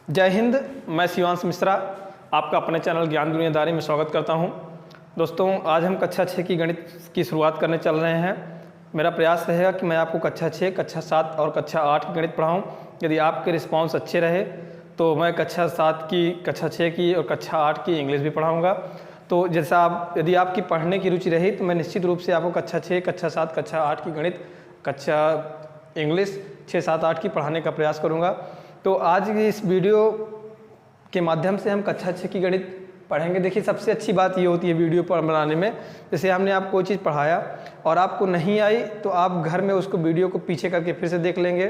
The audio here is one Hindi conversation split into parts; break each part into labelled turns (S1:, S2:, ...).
S1: जय हिंद। मैं शिवांश मिश्रा आपका अपने चैनल ज्ञान दुनियादारी में स्वागत करता हूं। दोस्तों, आज हम कक्षा 6 की गणित की शुरुआत करने चल रहे हैं। मेरा प्रयास रहेगा कि मैं आपको कक्षा 6, कक्षा 7 और कक्षा 8 की गणित पढ़ाऊं। यदि आपके रिस्पांस अच्छे रहे तो मैं कक्षा 7 की, कक्षा 6 की और कक्षा 8 की इंग्लिश भी पढ़ाऊँगा। तो जैसा यदि आपकी पढ़ने की रुचि रही तो मैं निश्चित रूप से आपको कक्षा 6, कक्षा 7, कक्षा 8 की गणित, कक्षा इंग्लिश 6, 7, 8 की पढ़ाने का प्रयास करूँगा। तो आज की इस वीडियो के माध्यम से हम कक्षा 6 की गणित पढ़ेंगे। देखिए, सबसे अच्छी बात ये होती है वीडियो पर बनाने में, जैसे हमने आपको कोई चीज़ पढ़ाया और आपको नहीं आई तो आप घर में उसको वीडियो को पीछे करके फिर से देख लेंगे।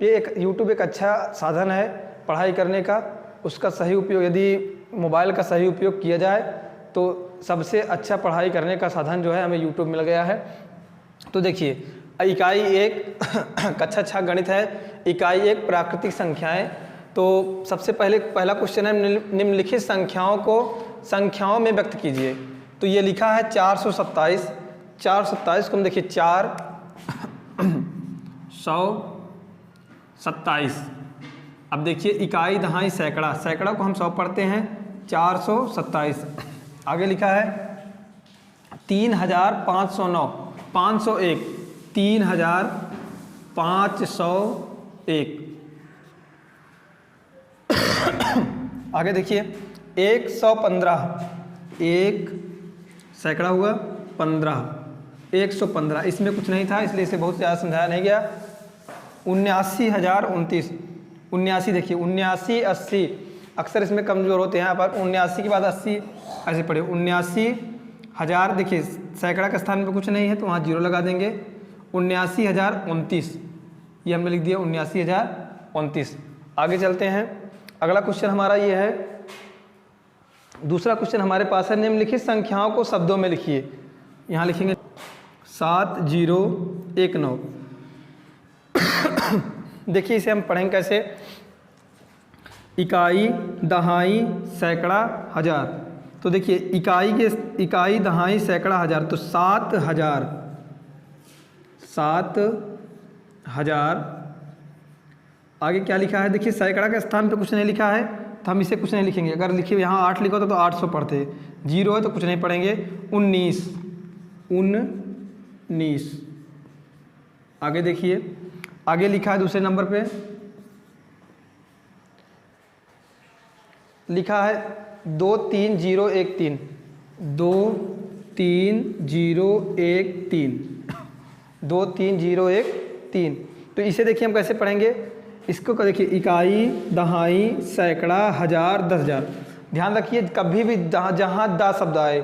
S1: ये एक यूट्यूब एक अच्छा साधन है पढ़ाई करने का। उसका सही उपयोग, यदि मोबाइल का सही उपयोग किया जाए तो सबसे अच्छा पढ़ाई करने का साधन जो है हमें यूट्यूब मिल गया है। तो देखिए, इकाई 1 कक्षा 6 गणित है। इकाई 1 प्राकृतिक संख्याएं। तो सबसे पहला क्वेश्चन है, निम्नलिखित संख्याओं को संख्याओं में व्यक्त कीजिए। तो ये लिखा है 427। 427 को हम देखिए 427। अब देखिए इकाई, दहाई, सैकड़ा। सैकड़ा को हम 100 पढ़ते हैं, 427। आगे लिखा है 3509, 501, 3501। आगे देखिए 115, एक सैकड़ा हुआ 15, 115। इसमें कुछ नहीं था इसलिए इसे बहुत ज़्यादा समझाया नहीं गया। 79,029, 79। देखिए 79, 80 अक्सर इसमें कमज़ोर होते हैं, पर 79 के बाद 80 ऐसे पढ़े। 79,000, देखिए सैकड़ा के स्थान पर कुछ नहीं है तो वहाँ 0 लगा देंगे। 79,029 ये हमने लिख दिया, 79,029। आगे चलते हैं। अगला क्वेश्चन हमारा ये है, दूसरा क्वेश्चन हमारे पास है, निम्नलिखित संख्याओं को शब्दों में लिखिए। यहाँ लिखेंगे 7019। देखिए इसे हम पढ़ेंगे कैसे। इकाई, दहाई, सैकड़ा, हजार। तो देखिए इकाई, दहाई, सैकड़ा, हजार। तो 7,000। आगे क्या लिखा है, देखिए सैकड़ा के स्थान पे कुछ नहीं लिखा है तो हम इसे कुछ नहीं लिखेंगे। अगर लिखिए यहाँ 8 लिखा होता तो 800 पढ़ते। 0 है तो कुछ नहीं पढ़ेंगे। 19। आगे देखिए, आगे लिखा है दूसरे नंबर पे लिखा है 23013, 23013, 23013। तो इसे देखिए हम कैसे पढ़ेंगे। इसको देखिए इकाई, दहाई, सैकड़ा, हजार, 10,000। ध्यान रखिए कभी भी जहाँ दा शब्द आए,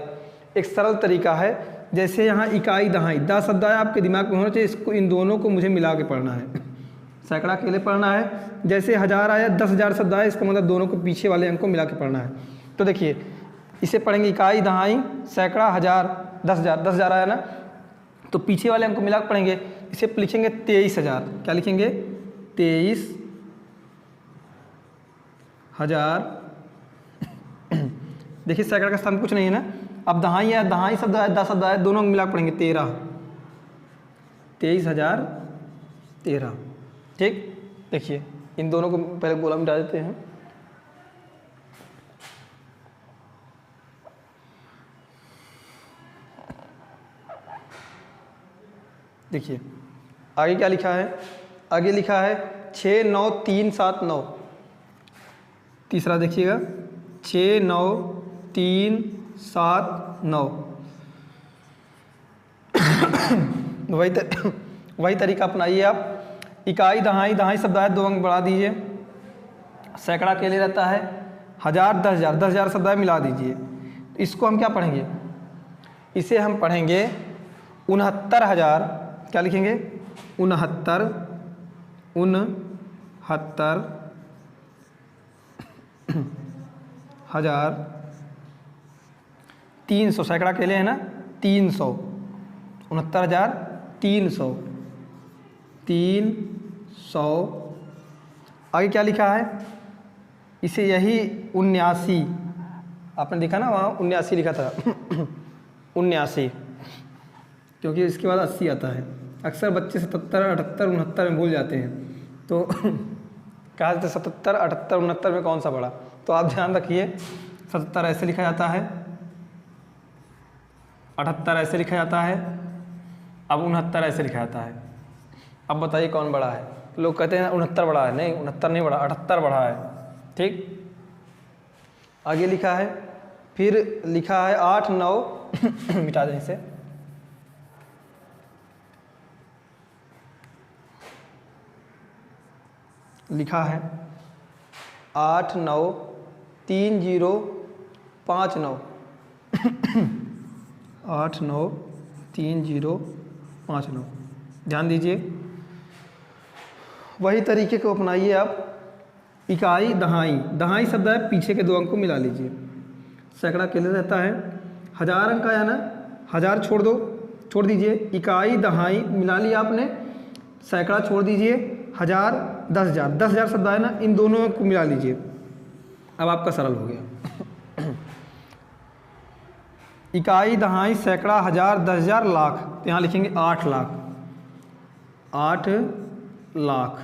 S1: एक सरल तरीका है। जैसे यहाँ इकाई, दहाई, दा शब्द आया आपके दिमाग में होना चाहिए, इसको इन दोनों को मुझे मिला के पढ़ना है। सैकड़ा अकेले पढ़ना है। जैसे हजार आया, 10,000 शब्द आया, इसका मतलब दोनों को पीछे वाले अंक को मिला के पढ़ना है। तो देखिए इसे पढ़ेंगे इकाई, दहाई, सैकड़ा, हजार, 10,000। 10,000 आया ना, तो पीछे वाले अंक को मिला के पढ़ेंगे। इसे लिखेंगे 23,000। क्या लिखेंगे? 23,000। देखिए सैकड़ा का स्थान कुछ नहीं है ना। अब दहाई है, दहाई शब्द आया, 10 शब्द आया, दोनों को मिला के पढ़ेंगे 23,013। ठीक, देखिए इन दोनों को पहले गोला में डाल देते हैं। देखिए आगे क्या लिखा है, आगे लिखा है 69379। तीसरा देखिएगा 69379। वही तरीका अपनाइए आप। इकाई, दहाई, दहाई शब्द आया, 2 अंक बढ़ा दीजिए। सैकड़ा के लिए रहता है हजार, 10,000, 10,000 शब्द आया, मिला दीजिए। इसको हम क्या पढ़ेंगे, इसे हम पढ़ेंगे 69,000। क्या लिखेंगे? 69,000,300। सैकड़ा के लिए है ना, 300। 69,300। आगे क्या लिखा है, इसे यही 79, आपने देखा ना वहाँ 79 लिखा था। 79, क्योंकि इसके बाद 80 आता है। अक्सर बच्चे 77, 78, 69 में भूल जाते हैं। तो कहा जाता है 77, 78, 69 में कौन सा बड़ा। तो आप ध्यान रखिए 77 ऐसे लिखा जाता है, 78 ऐसे लिखा जाता है, अब 69 ऐसे लिखा जाता है। अब बताइए कौन बड़ा है। लोग कहते हैं 69 बड़ा है, नहीं 69 नहीं बड़ा, 78 बड़ा है। ठीक, आगे लिखा है, फिर लिखा है 8, 9 मिटा दें इसे, लिखा है 8, 9, 3, 0, 5, 9 8, 9, 3, 0, 5, 9। ध्यान दीजिए, वही तरीके को अपनाइए आप। इकाई दहाई, दहाई शब्द है पीछे के 2 अंक को मिला लीजिए। सैकड़ा अकेले रहता है, 1000 अंक आया ना, 1000 छोड़ दो, छोड़ दीजिए। इकाई दहाई मिला लिया आपने, सैकड़ा छोड़ दीजिए, 1000, 10,000, 10,000 शब्द आया ना, इन दोनों को मिला लीजिए। अब आपका सरल हो गया। इकाई दहाई सैकड़ा 1000, 10,000, लाख, तो यहाँ लिखेंगे 8 लाख, 8 लाख।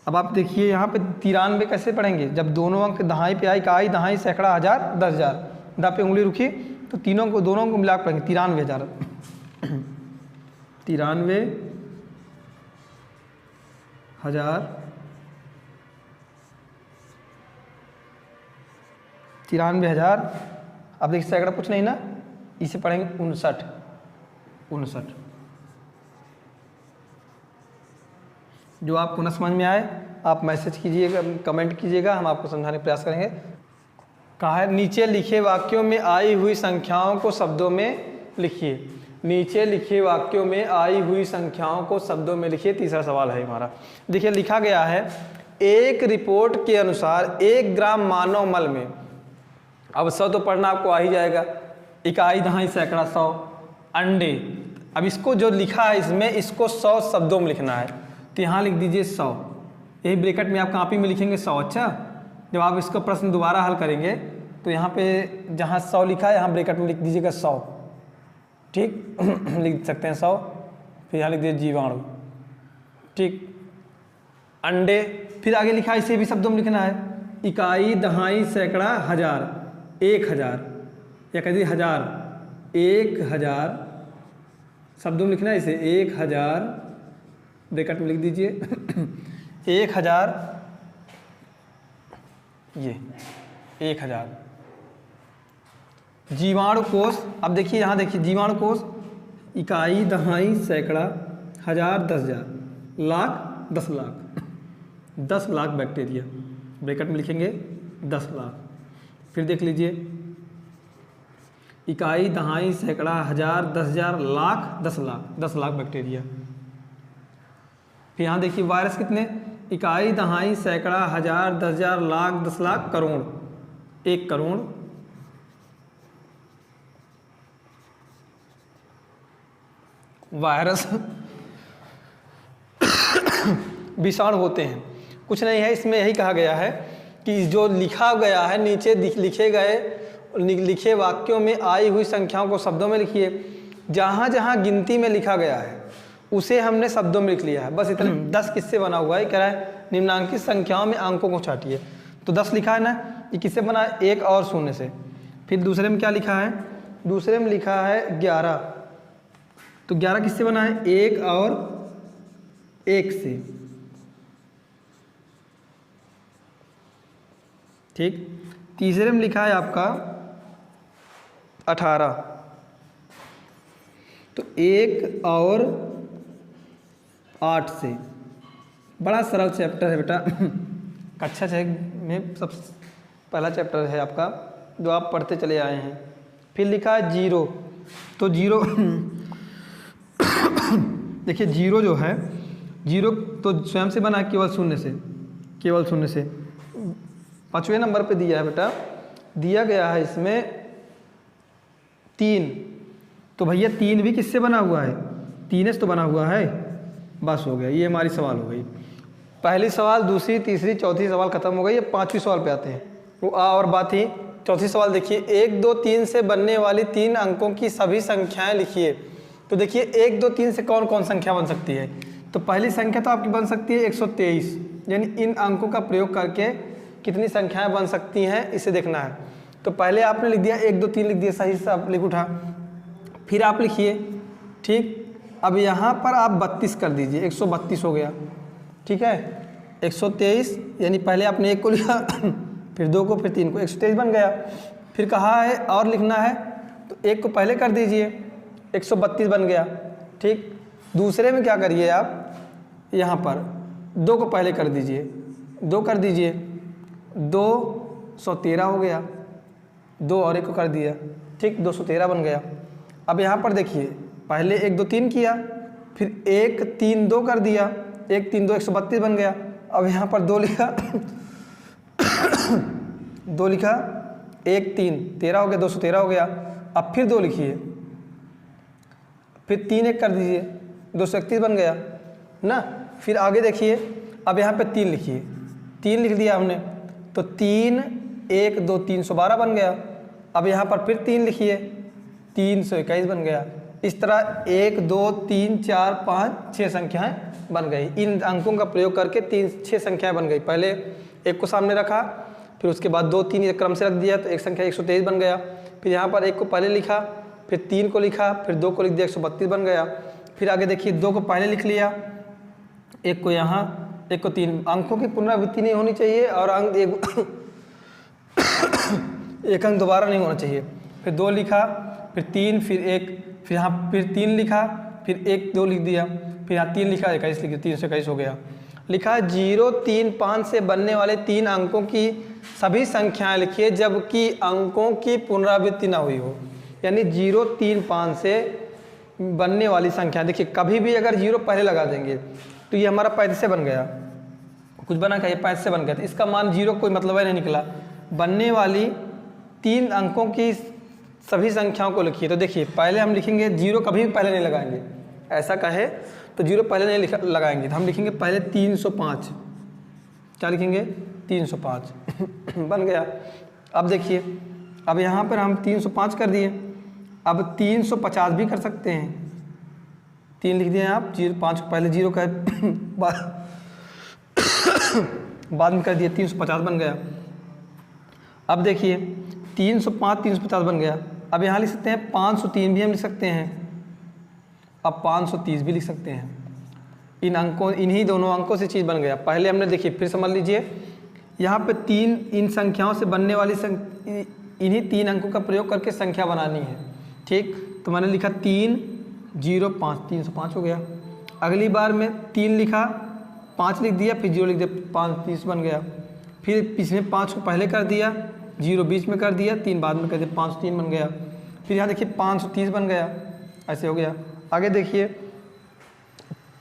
S1: अब आप देखिए यहाँ पे 93 कैसे पढ़ेंगे, जब दोनों अंक दहाई पे आई, इकाई दहाई सैकड़ा 1000, 10,000, दा पे उंगली रुकी तो दोनों को मिला कर पढ़ेंगे 93,000 93,000, 93,000। अब देखिए सैकड़ा कुछ नहीं ना, इसे पढ़ेंगे 59। जो आपको न समझ में आए आप मैसेज कीजिएगा, कमेंट कीजिएगा, हम आपको समझाने का प्रयास करेंगे। कहा है नीचे लिखे वाक्यों में आई हुई संख्याओं को शब्दों में लिखिए। नीचे लिखे वाक्यों में आई हुई संख्याओं को शब्दों में लिखिए। तीसरा सवाल है हमारा, देखिए लिखा गया है एक रिपोर्ट के अनुसार 1 ग्राम मानव मल में, अब 100 तो पढ़ना आपको आ ही जाएगा, इकाई दहाई सैकड़ा 100, अंडे। अब इसको जो लिखा है इसमें, इसको 100 शब्दों में लिखना है, तो यहाँ लिख दीजिए 100, यही ब्रैकेट में आप कॉपी में लिखेंगे 100। अच्छा, जब आप इसको प्रश्न दोबारा हल करेंगे तो यहाँ पे जहाँ 100 लिखा है यहाँ ब्रैकेट में लिख दीजिएगा 100। ठीक लिख सकते हैं 100, फिर यहाँ लिख दीजिए जीवाणु। ठीक, अंडे, फिर आगे लिखा है इसे भी शब्दों में लिखना है, इकाई दहाई सैकड़ा 1000, 1000, या कह दीजिए 1000, 1000 शब्दों में लिखना है इसे, 1000 ब्रैकेट में लिख दीजिए 1000, ये 1000 जीवाणु कोष। अब देखिए यहाँ देखिए जीवाणु कोष, इकाई दहाई सैकड़ा 1000, 10,000, लाख 10 लाख, 10 लाख बैक्टीरिया, ब्रैकेट में लिखेंगे 10 लाख। फिर देख लीजिए इकाई दहाई सैकड़ा 1000, 10,000, लाख 10 लाख, 10 लाख बैक्टीरिया। फिर यहाँ देखिए वायरस कितने, इकाई दहाई सैकड़ा 1000, 10,000, लाख 10 लाख, करोड़, 1 करोड़। वायरस विषाणु होते हैं, कुछ नहीं है इसमें, यही कहा गया है कि जो लिखा गया है नीचे लिखे वाक्यों में आई हुई संख्याओं को शब्दों में लिखिए। जहाँ जहाँ गिनती में लिखा गया है उसे हमने शब्दों में लिख लिया है, बस इतना। 10 किससे बना हुआ है, कह रहा है निम्नांकित संख्याओं में अंकों को छाटिए, तो 10 लिखा है ना, ये किससे बना है, 1 और 0 से। फिर दूसरे में क्या लिखा है, दूसरे में लिखा है 11, तो 11 किससे बना है, 1 और 1 से। ठीक, तीसरे में लिखा है आपका 18, तो 1 और 8 से। बड़ा सरल चैप्टर है बेटा कक्षा 6 में सबसे पहला चैप्टर है आपका, जो आप पढ़ते चले आए हैं। फिर लिखा है 0, तो 0 देखिए 0 जो है, 0 तो स्वयं से बना, केवल 0 से, केवल 0 से। 5वें नंबर पे दिया है बेटा, दिया गया है इसमें 3, तो भैया 3 भी किससे बना हुआ है, 3 से तो बना हुआ है। बस हो गया, ये हमारी सवाल हो गई। पहली सवाल, दूसरी, तीसरी, चौथी सवाल खत्म हो गई। ये 5वीं सवाल पे आते हैं, वो और बात ही। चौथी सवाल देखिए, 1, 2, 3 से बनने वाली 3 अंकों की सभी संख्याएं लिखिए। तो देखिए 1, 2, 3 से कौन कौन संख्या बन सकती है, तो पहली संख्या तो आपकी बन सकती है 123, यानी इन अंकों का प्रयोग करके कितनी संख्याएं बन सकती हैं इसे देखना है। तो पहले आपने लिख दिया 1 2 3 लिख दिया, सही से आप लिख उठा। फिर आप लिखिए, ठीक। अब यहाँ पर आप 32 कर दीजिए, 132 हो गया, ठीक है। 123 यानी पहले आपने 1 को लिखा फिर 2 को फिर 3 को, 123 बन गया। फिर कहा है और लिखना है तो 1 को पहले कर दीजिए, 132 बन गया, ठीक। दूसरे में क्या करिए आप, यहाँ पर 2 को पहले कर दीजिए, 2 कर दीजिए, 213 हो गया, 2 और 1 को कर दिया, ठीक, 213 बन गया। अब यहाँ पर देखिए पहले 1 2 3 किया, फिर 1 3 2 कर दिया, 1 3 2 132 बन गया। अब यहाँ पर 2 लिखा 2 लिखा, 1 3 13 हो गया, 213 हो गया। अब फिर 2 लिखिए, फिर 3 1 कर दीजिए, 231 बन गया ना। फिर आगे देखिए, अब यहाँ पे 3 लिखिए, 3 लिख दिया हमने तो 3 1 2 312 बन गया। अब यहाँ पर फिर 3 लिखिए, 321 बन गया। इस तरह 1 2 3 4 5 6 संख्याएं बन गई। इन अंकों का प्रयोग करके 6 संख्याएं बन गई। पहले 1 को सामने रखा, फिर उसके बाद 2 3 एक क्रम से रख दिया तो एक संख्या 123 बन गया। फिर यहाँ पर 1 को पहले लिखा, फिर 3 को लिखा, फिर 2 को लिख दिया, 132 बन गया। फिर आगे देखिए 2 को पहले लिख लिया, 1 को यहाँ, 1 को 3। अंकों की पुनरावृत्ति नहीं होनी चाहिए और अंक एक अंक दोबारा नहीं होना चाहिए। फिर 2 लिखा, फिर 3, फिर 1, फिर यहाँ फिर 3 लिखा, फिर 1 2 लिख दिया, फिर यहाँ 3 लिखा, 21 लिख दिया, 321 हो गया। लिखा 0 3 5 से बनने वाले 3 अंकों की सभी संख्याएं लिखिए जबकि अंकों की पुनरावृत्ति ना हुई हो। यानी 0 3 5 से बनने वाली संख्या, देखिए कभी भी अगर 0 पहले लगा देंगे तो ये हमारा 35 से बन गया, कुछ बना क्या, ये 35 से बन गया, तो इसका मान 0 कोई मतलब है नहीं निकला। बनने वाली 3 अंकों की सभी संख्याओं को लिखिए। तो देखिए पहले हम लिखेंगे, 0 कभी भी पहले नहीं लगाएंगे, ऐसा कहे तो 0 पहले नहीं लगाएंगे, तो हम लिखेंगे पहले 305। क्या लिखेंगे, 305 बन गया। अब देखिए, अब यहाँ पर हम 305 कर दिए, अब 350 भी कर सकते हैं। 3 लिख दिए आप, 5 को पहले 0 का बाद में कर दिए, 350 बन गया। अब देखिए 305 350 बन गया। अब यहाँ लिख सकते हैं 503 भी हम लिख सकते हैं, अब 530 भी लिख सकते हैं। इन अंकों, इन्हीं दोनों अंकों से चीज़ बन गया। पहले हमने देखिए, फिर समझ लीजिए यहाँ पे 3 इन संख्याओं से बनने वाली इन्हीं 3 अंकों का प्रयोग करके संख्या बनानी है, ठीक। तो मैंने लिखा 3 0 5, 305 हो गया। अगली बार में 3 लिखा, 5 लिख दिया, फिर 0 लिख दिया, 530 बन गया। फिर इसमें 5 को पहले कर दिया, 0 बीच में कर दिया, 3 बाद में कर दिया, 503 बन गया। फिर यहाँ देखिए 530 बन गया, ऐसे हो गया। आगे देखिए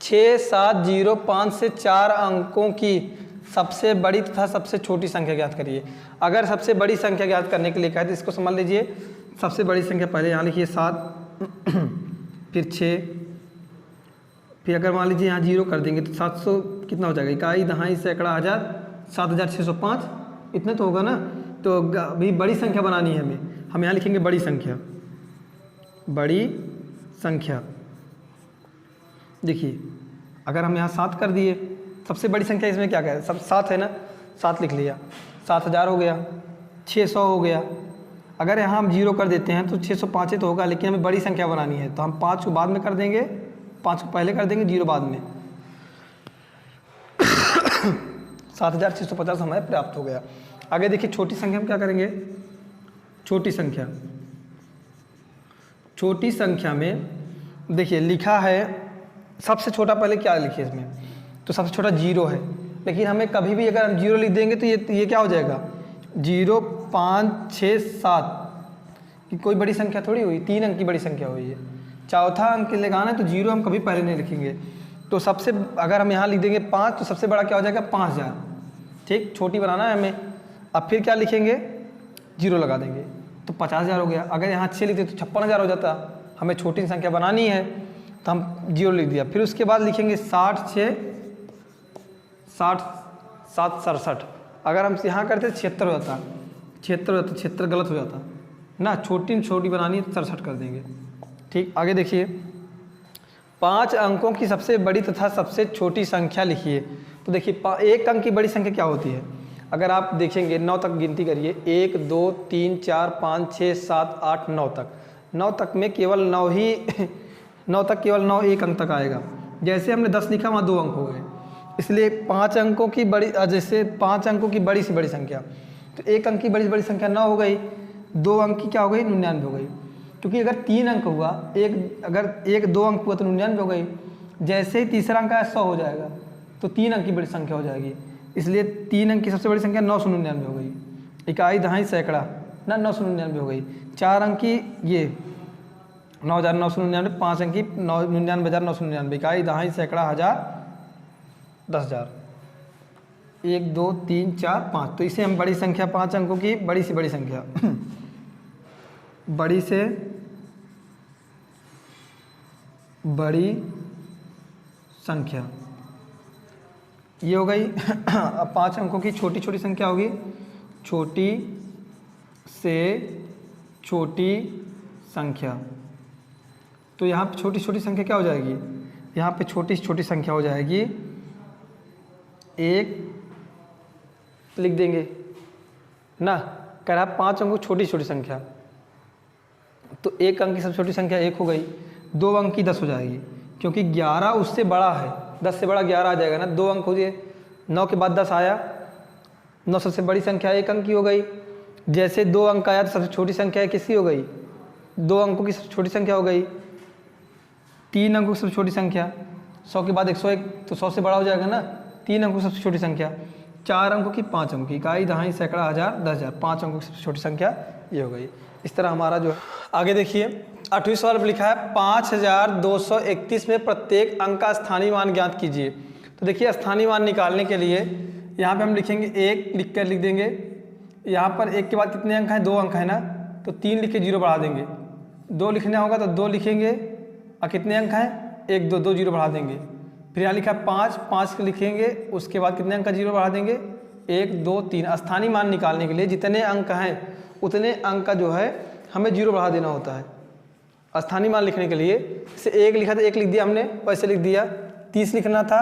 S1: 6 7 0 5 से 4 अंकों की सबसे बड़ी तथा सबसे छोटी संख्या ज्ञात करिए। अगर सबसे बड़ी संख्या ज्ञात करने के लिए कहे तो इसको समझ लीजिए, सबसे बड़ी संख्या पहले यहाँ लिखिए 7 फिर 6, फिर अगर मान लीजिए यहाँ 0 कर देंगे तो 700 कितना हो जाएगा, इकाई दहाई सैकड़ा हज़ार, 7605 इतने तो होगा ना। तो अभी बड़ी संख्या बनानी है हमें, हम यहाँ लिखेंगे बड़ी संख्या, बड़ी संख्या। देखिए अगर हम यहाँ 7 कर दिए, सबसे बड़ी संख्या इसमें क्या कहे, सब 7 है ना, 7 लिख लिया, 7000 हो गया, 600 हो गया। अगर यहाँ हम 0 कर देते हैं तो 605 तो होगा, लेकिन हमें बड़ी संख्या बनानी है तो हम 5 को बाद में कर देंगे, 5 को पहले कर देंगे, 0 बाद में। 7650 हमें प्राप्त हो गया। आगे देखिए छोटी संख्या में क्या करेंगे, छोटी संख्या, छोटी संख्या में देखिए लिखा है सबसे छोटा, पहले क्या लिखिए इसमें, तो सबसे छोटा 0 है, लेकिन हमें कभी भी अगर हम 0 लिख देंगे तो ये क्या हो जाएगा, 0 5 6 7 कि कोई बड़ी संख्या थोड़ी हुई, 3 अंक की बड़ी संख्या हुई है। चौथा अंक लगाना है तो 0 हम कभी पहले नहीं लिखेंगे। तो सबसे, अगर हम यहाँ लिख देंगे 5 तो सबसे बड़ा क्या हो जाएगा 5000, ठीक, छोटी बनाना है हमें। अब फिर क्या लिखेंगे, 0 लगा देंगे तो 50000 हो गया। अगर यहाँ 6 लिखते तो 56,000 हो जाता। हमें छोटी संख्या बनानी है तो हम 0 लिख दिया। फिर उसके बाद लिखेंगे 60 6 60 7 67। अगर हम यहाँ करते 76 हो जाता, 76 हो जाता, 76 गलत हो जाता ना, छोटी बनानी है तो 67 कर देंगे, ठीक। आगे देखिए 5 अंकों की सबसे बड़ी तथा सबसे छोटी संख्या लिखिए। तो देखिए एक अंक की बड़ी संख्या क्या होती है, अगर आप देखेंगे 9 तक गिनती करिए, 1 2 3 4 5 6 7 8 9 तक, 9 तक में केवल 9 ही 9 तक केवल 9 एक अंक तक आएगा। जैसे हमने 10 लिखा वहाँ 2 अंक हो गए, इसलिए 5 अंकों की बड़ी, जैसे 5 अंकों की बड़ी से बड़ी संख्या, तो एक अंक की बड़ी से बड़ी संख्या 9 हो गई, 2 अंक की क्या हो गई 99 हो गई, क्योंकि अगर 3 अंक हुआ, अगर 2 अंक हुआ तो 99 हो गई। जैसे ही तीसरा अंक आया 100 हो जाएगा, तो 3 अंक की बड़ी संख्या हो जाएगी, इसलिए 3 अंक की सबसे बड़ी संख्या 999 हो गई। इकाई दहाई सैकड़ा ना 999 हो गई। 4 अंक की ये 9,999, 5 अंक की 99,999, इकाई दहाई सैकड़ा हज़ार 10,000, 1 2 3 4 5, तो इसे हम बड़ी संख्या 5 अंकों की बड़ी से बड़ी संख्या बड़ी से बड़ी संख्या ये हो गई। अब 5 अंकों की छोटी छोटी संख्या होगी, छोटी से छोटी संख्या, तो यहाँ पे छोटी छोटी संख्या क्या हो जाएगी, यहाँ पे छोटी छोटी संख्या हो जाएगी 1 लिख देंगे ना, कह रहा 5 अंकों छोटी छोटी संख्या, तो 1 अंक की सबसे छोटी संख्या 1 हो गई, 2 अंक की 10 हो जाएगी, क्योंकि 11 उससे बड़ा है, 10 से बड़ा 11 आ जाएगा ना, 2 अंक हो गए, 9 के बाद 10 आया, 9 सबसे बड़ी संख्या 1 अंक की हो गई। जैसे 2 अंक आया तो सबसे छोटी संख्या किसकी हो गई, 2 अंकों की सबसे छोटी संख्या हो गई। 3 अंकों की सबसे छोटी संख्या, 100 के बाद 101, तो 100 से बड़ा हो जाएगा ना, 3 अंकों की सबसे छोटी संख्या। 4 अंकों की 5 अंकों की, इकाई दहाई सैकड़ा हज़ार 10,000, 5 अंकों की सबसे छोटी संख्या ये हो गई। इस तरह हमारा जो है, आगे देखिए 8वें सवाल पर लिखा है 5231 में प्रत्येक अंक का स्थानीय मान ज्ञात कीजिए। तो देखिए स्थानीय मान निकालने के लिए यहाँ पे हम लिखेंगे 1 लिख कर लिख देंगे, यहाँ पर 1 के बाद कितने अंक हैं, 2 अंक है ना, तो 3 लिख के 0 बढ़ा देंगे। 2 लिखना होगा तो 2 लिखेंगे, और कितने अंक हैं 1 2 2 0 बढ़ा देंगे। फिर यहाँ लिखा है 5 लिखेंगे, उसके बाद कितने अंक का 0 बढ़ा देंगे, 1 2 3। स्थानीय मान निकालने के लिए जितने अंक हैं उतने अंक का जो है हमें 0 बढ़ा देना होता है। स्थानीय मान लिखने के लिए जैसे 1 लिखा था 1 लिख दिया हमने, वैसे लिख दिया। 30 लिखना था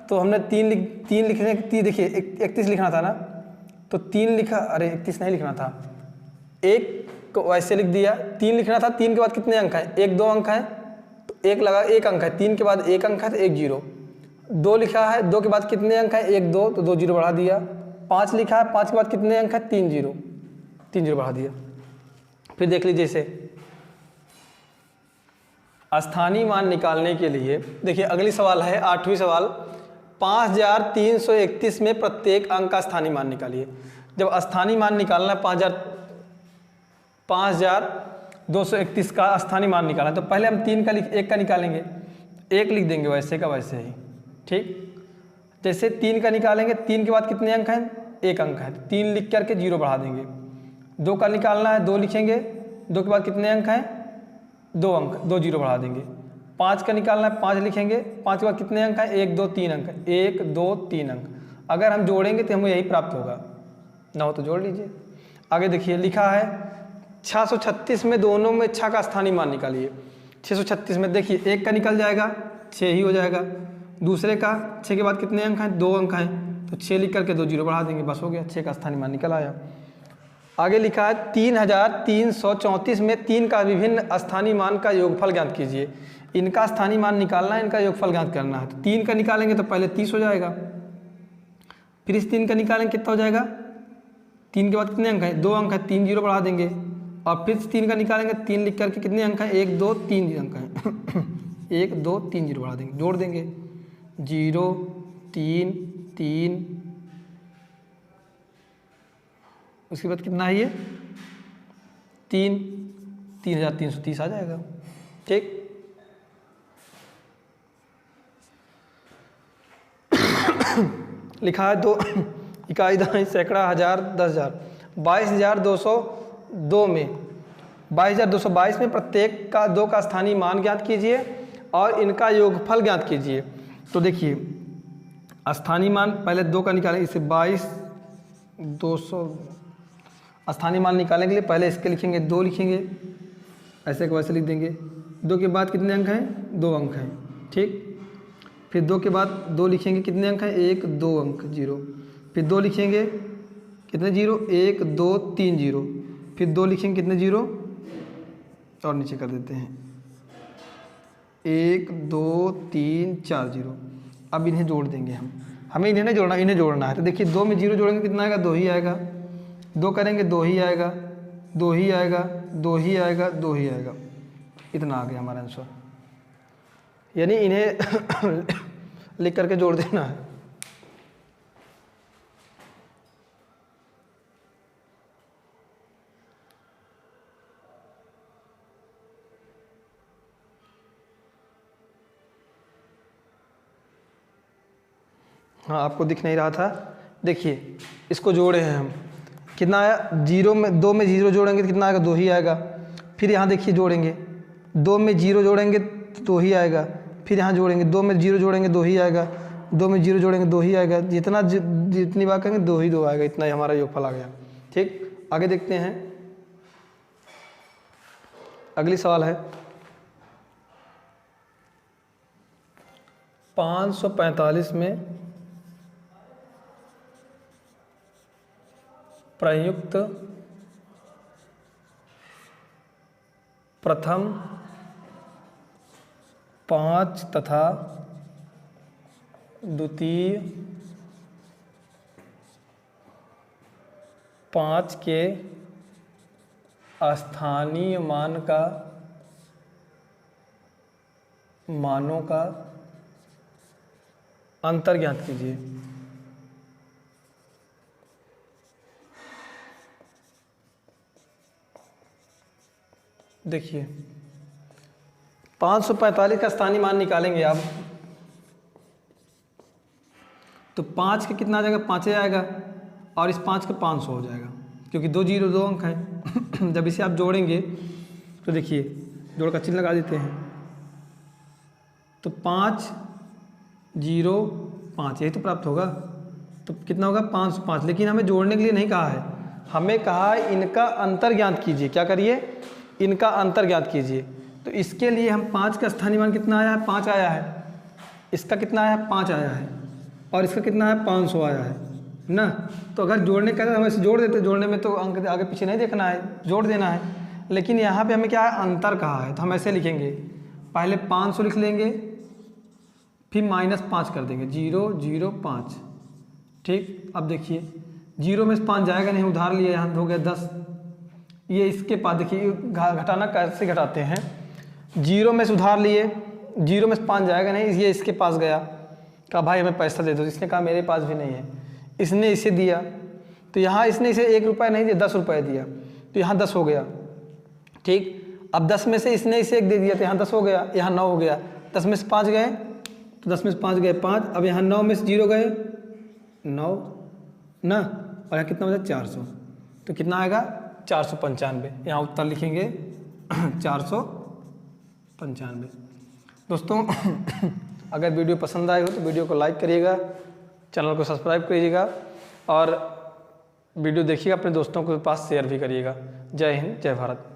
S1: तो हमने 3 लिखने की, देखिए 31 लिखना था ना, तो 3 लिखा, अरे 31 नहीं लिखना था, 1 को वैसे लिख दिया। 3 लिखना था, 3 के बाद कितने अंक हैं, 1 2 अंक हैं, तो 1 लगा, 1 अंक है, 3 के बाद 1 अंक है तो 1 0। 2 लिखा है, 2 के बाद कितने अंक हैं, 1 2, तो 2 0 बढ़ा दिया। 5 लिखा है, 5 के बाद कितने अंक है, 3 0 बढ़ा दिया। फिर देख लीजिए इसे स्थानीय मान निकालने के लिए, देखिए अगली सवाल है 8वीं सवाल, 5331 में प्रत्येक अंक का स्थानीय मान निकालिए। जब स्थानीय मान निकालना है 5231 का स्थानीय मान निकालना है, तो पहले हम 1 का निकालेंगे, 1 लिख देंगे वैसे का वैसे ही, ठीक। जैसे 3 का निकालेंगे, 3 के बाद कितने अंक हैं, 1 अंक है, 3 लिख करके 0 बढ़ा देंगे। 2 का निकालना है, 2 लिखेंगे, 2 के बाद कितने अंक हैं, 2 अंक, 2 0 बढ़ा देंगे। 5 का निकालना है, 5 लिखेंगे, 5 के बाद कितने अंक हैं, 1 2 3 अंक, 1 2 3 अंक। अगर हम जोड़ेंगे तो हमें यही प्राप्त होगा, ना हो तो जोड़ लीजिए। आगे देखिए लिखा है 636 में दोनों में 6 का स्थानीय मान निकालिए। 636 में देखिए 1 का निकल जाएगा, 6 ही हो जाएगा। दूसरे का 6 के बाद कितने अंक हैं, 2 अंक हैं, तो 6 लिख करके 2 0 बढ़ा देंगे, बस हो गया, 6 का स्थानीय मान निकल आया। आगे लिखा है 3334 में 3 का विभिन्न स्थानीय मान का योगफल ज्ञात कीजिए। इनका स्थानीय मान निकालना है, इनका योगफल ज्ञात करना है। तो 3 का निकालेंगे तो पहले 30 हो जाएगा, फिर इस 3 का निकालेंगे कितना हो जाएगा, 3 के बाद कितने अंक हैं, 2 अंक है, 3 0 बढ़ा देंगे, और फिर 3 का निकालेंगे, 3 लिख करके कितने अंक हैं, 1 2 3 अंक हैं 1 2 3 0 बढ़ा देंगे, जोड़ देंगे 0 3 3, उसके बाद कितना है ये 3330 आ जाएगा, ठीक। लिखा है 2 इकाई दहाई सैकड़ा हज़ार 10,000, 22,202 में 22,222 में प्रत्येक का 2 का स्थानीय मान ज्ञात कीजिए और इनका योगफल ज्ञात कीजिए। तो देखिए स्थानीय मान पहले 2 का निकालेंगे, इसे 22,200 स्थानीय मान निकालने के लिए पहले इसके लिखेंगे, 2 लिखेंगे, ऐसे को वैसे लिख देंगे। 2 के बाद कितने अंक हैं, 2 अंक हैं, ठीक। फिर 2 के बाद 2 लिखेंगे, कितने अंक हैं, 1 2 अंक 0। फिर 2 लिखेंगे, कितने 0, 1 2 3 0। फिर 2 लिखेंगे, कितने 0, और नीचे कर देते हैं 1 2 3 4 0। अब इन्हें जोड़ देंगे हमें इन्हें नहीं जोड़ना, इन्हें जोड़ना है। तो देखिए 2 में 0 जोड़ेंगे, कितना आएगा, 2 ही आएगा। 2 करेंगे, 2 ही आएगा, 2 ही आएगा, 2 ही आएगा, 2 ही आएगा। इतना आ गया हमारा आंसर। यानी इन्हें लिख करके जोड़ देना है। हाँ, आपको दिख नहीं रहा था, देखिए इसको जोड़े हैं हम, कितना आया, 0 में 2 में 0 जोड़ेंगे तो कितना आएगा, 2 ही आएगा। फिर यहाँ देखिए जोड़ेंगे, 2 में 0 जोड़ेंगे तो 2 ही आएगा। फिर यहाँ जोड़ेंगे, 2 में 0 जोड़ेंगे 2 ही आएगा, 2 में 0 जोड़ेंगे 2 ही आएगा। जितनी बार करेंगे 2 ही 2 आएगा। इतना ही हमारा योगफल आ गया। ठीक, आगे देखते हैं। अगली सवाल है 545 में प्रयुक्त प्रथम 5 तथा द्वितीय 5 के स्थानीय मानों का अंतर ज्ञात कीजिए। देखिए 545 का स्थानीय मान निकालेंगे आप, तो 5 का कितना आ जाएगा, 5 ही आएगा, और इस 5 का 500 हो जाएगा, क्योंकि 2 0 2 अंक हैं। जब इसे आप जोड़ेंगे तो देखिए जोड़ का चिन्ह लगा देते हैं, तो 5 0 5 यही तो प्राप्त होगा। तो कितना होगा, 505। लेकिन हमें जोड़ने के लिए नहीं कहा है, हमें कहा है इनका अंतर ज्ञात कीजिए। क्या करिए, इनका अंतर ज्ञात कीजिए। तो इसके लिए हम 5 का स्थानीय मान कितना आया है, 5 आया है। इसका कितना आया है, 5 आया है, और इसका कितना है, 500 आया है ना। तो अगर जोड़ने का हम इसे जोड़ देते, जोड़ने में तो अंक आगे पीछे नहीं देखना है, जोड़ देना है। लेकिन यहाँ पे हमें क्या है, अंतर कहा है, तो हम ऐसे लिखेंगे, पहले 500 लिख लेंगे, फिर -5 कर देंगे, 0 0 5। ठीक, अब देखिए 0 में से 5 जाएगा नहीं, उधार लिया, यहाँ हो गया 10। ये इसके पास देखिए घटाना कैसे घटाते हैं, 0 में से उधार लिए, 0 में से 5 जाएगा नहीं, ये इसके पास गया, कहा भाई हमें पैसा दे दो। इसने कहा मेरे पास भी नहीं है, इसने इसे दिया, तो यहाँ इसने इसे 1 रुपया नहीं दिया, 10 रुपये दिया, तो यहाँ 10 हो गया। ठीक, अब 10 में से इसने इसे 1 दे दिया, तो यहाँ 10 हो गया, यहाँ 9 हो गया। 10 में से 5 गए, तो 10 में से 5 गए 5। अब यहाँ 9 में से 0 गए 9 ना, और यहाँ कितना बचा, 400। तो कितना आएगा, 495। यहाँ उत्तर लिखेंगे 495। दोस्तों अगर वीडियो पसंद आए हो तो वीडियो को लाइक करिएगा, चैनल को सब्सक्राइब करिएगा, और वीडियो देखिएगा, अपने दोस्तों के पास शेयर भी करिएगा। जय हिंद, जय भारत।